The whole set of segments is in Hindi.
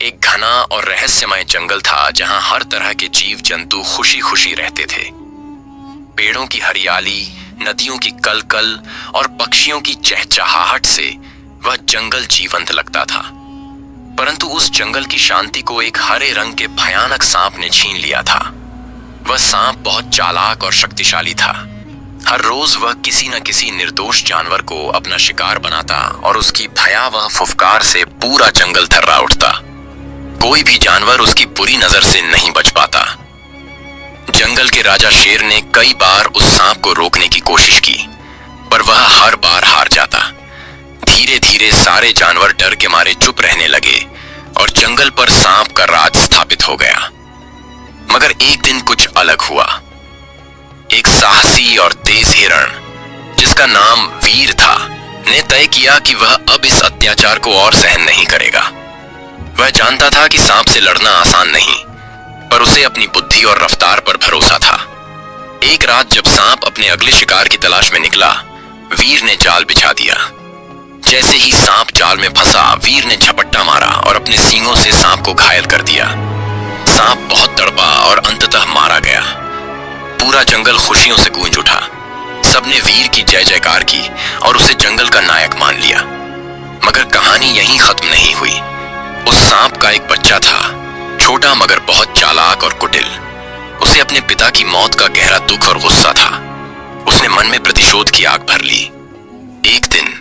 एक घना और रहस्यमय जंगल था जहां हर तरह के जीव जंतु खुशी खुशी रहते थे। पेड़ों की हरियाली, नदियों की कलकल और पक्षियों की चहचहाहट से वह जंगल जीवंत लगता था। परंतु उस जंगल की शांति को एक हरे रंग के भयानक सांप ने छीन लिया था। वह सांप बहुत चालाक और शक्तिशाली था। हर रोज वह किसी न किसी निर्दोष जानवर को अपना शिकार बनाता और उसकी भयावह फुफकार से पूरा जंगल थर्रा उठता। कोई भी जानवर उसकी बुरी नजर से नहीं बच पाता। जंगल के राजा शेर ने कई बार उस सांप को रोकने की कोशिश की, पर वह हर बार हार जाता। धीरे धीरे सारे जानवर डर के मारे चुप रहने लगे और जंगल पर सांप का राज स्थापित हो गया। मगर एक दिन कुछ अलग हुआ। एक साहसी और तेज हिरण, जिसका नाम वीर था, ने तय किया कि वह अब इस अत्याचार को और सहन नहीं करेगा। वह जानता था कि सांप से लड़ना आसान नहीं, पर उसे अपनी बुद्धि और रफ्तार पर भरोसा था। एक रात जब सांप अपने अगले शिकार की तलाश में निकला, वीर ने जाल बिछा दिया। जैसे ही सांप जाल में फंसा, वीर ने झपट्टा मारा और अपने सींगों से सांप को घायल कर दिया। सांप बहुत तड़पा और अंततः मारा गया। पूरा जंगल खुशियों से गूंज उठा। सबने वीर की जय जयकार की और उसे जंगल का नायक मान लिया। मगर कहानी यहीं खत्म नहीं हुई। उस सांप का एक बच्चा था, छोटा मगर बहुत चालाक और कुटिल। उसे अपने पिता की मौत का गहरा दुख और गुस्सा था। उसने मन में प्रतिशोध की आग भर ली। एक दिन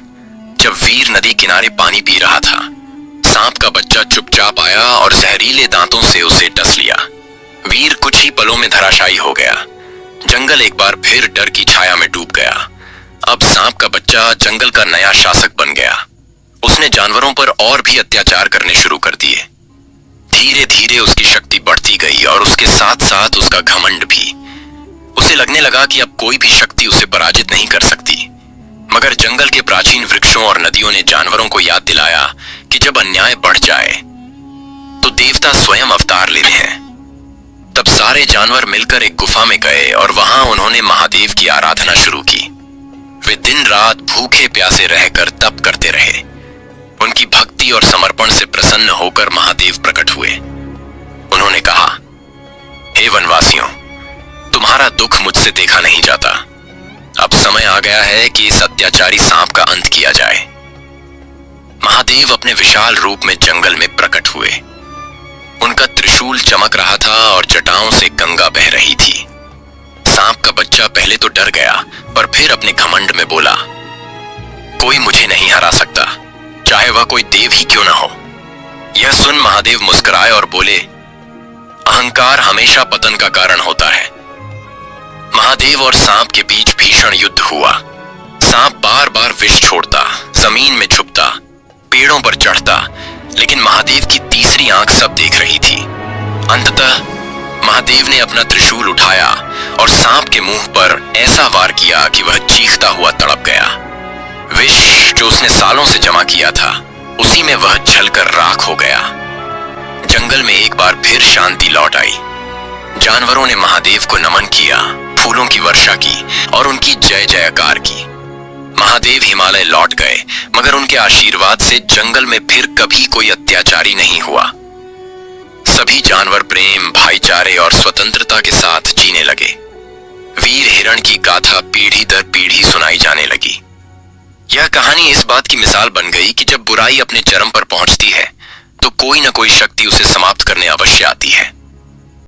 जब वीर नदी किनारे पानी पी रहा था, सांप का बच्चा चुपचाप आया और जहरीले दांतों से उसे डस लिया। वीर कुछ ही पलों में धराशायी हो गया। जंगल एक बार फिर डर की छाया में डूब गया। अब सांप का बच्चा जंगल का नया शासक बन गया। उसने जानवरों पर और भी अत्याचार करने शुरू कर दिए। धीरे धीरे उसकी शक्ति बढ़ती गई और उसके साथ साथ उसका घमंड भी। उसे लगने लगा कि अब कोई भी शक्ति उसे पराजित नहीं कर सकती। मगर जंगल के प्राचीन वृक्षों और नदियों ने जानवरों को याद दिलाया कि जब अन्याय बढ़ जाए तो देवता स्वयं अवतार लेते हैं। तब सारे जानवर मिलकर एक गुफा में गए और वहां उन्होंने महादेव की आराधना शुरू की। वे दिन रात भूखे प्यासे रहकर तप करते रहे। उनकी भक्ति और समर्पण से प्रसन्न होकर महादेव प्रकट हुए। उन्होंने कहा, हे वनवासियों, तुम्हारा दुख मुझसे देखा नहीं जाता। अब समय आ गया है कि इस अत्याचारी सांप का अंत किया जाए। महादेव अपने विशाल रूप में जंगल में प्रकट हुए। उनका त्रिशूल चमक रहा था और जटाओं से गंगा बह रही थी। सांप का बच्चा पहले तो डर गया, पर फिर अपने घमंड में बोला, कोई मुझे नहीं हरा सकता, चाहे वह कोई देव ही क्यों ना हो। यह सुन महादेव मुस्कुराए और बोले, अहंकार हमेशा पतन का कारण होता है। महादेव और सांप के बीच भीषण युद्ध हुआ। सांप बार बार विष छोड़ता, जमीन में छुपता, पेड़ों पर चढ़ता, लेकिन महादेव की तीसरी आंख सब देख रही थी। अंततः महादेव ने अपना त्रिशूल उठाया और सांप के मुंह पर ऐसा वार किया कि वह चीखता हुआ तड़प गया। विष जो उसने सालों से जमा किया था, उसी में वह जलकर राख हो गया। जंगल में एक बार फिर शांति लौट आई। जानवरों ने महादेव को नमन किया, फूलों की वर्षा की और उनकी जय जयकार की। महादेव हिमालय लौट गए, मगर उनके आशीर्वाद से जंगल में फिर कभी कोई अत्याचारी नहीं हुआ। सभी जानवर प्रेम, भाईचारे और स्वतंत्रता के साथ जीने लगे। वीर हिरण की गाथा पीढ़ी दर पीढ़ी सुनाई जाने लगी। यह कहानी इस बात की मिसाल बन गई कि जब बुराई अपने चरम पर पहुंचती है, तो कोई न कोई शक्ति उसे समाप्त करने अवश्य आती है।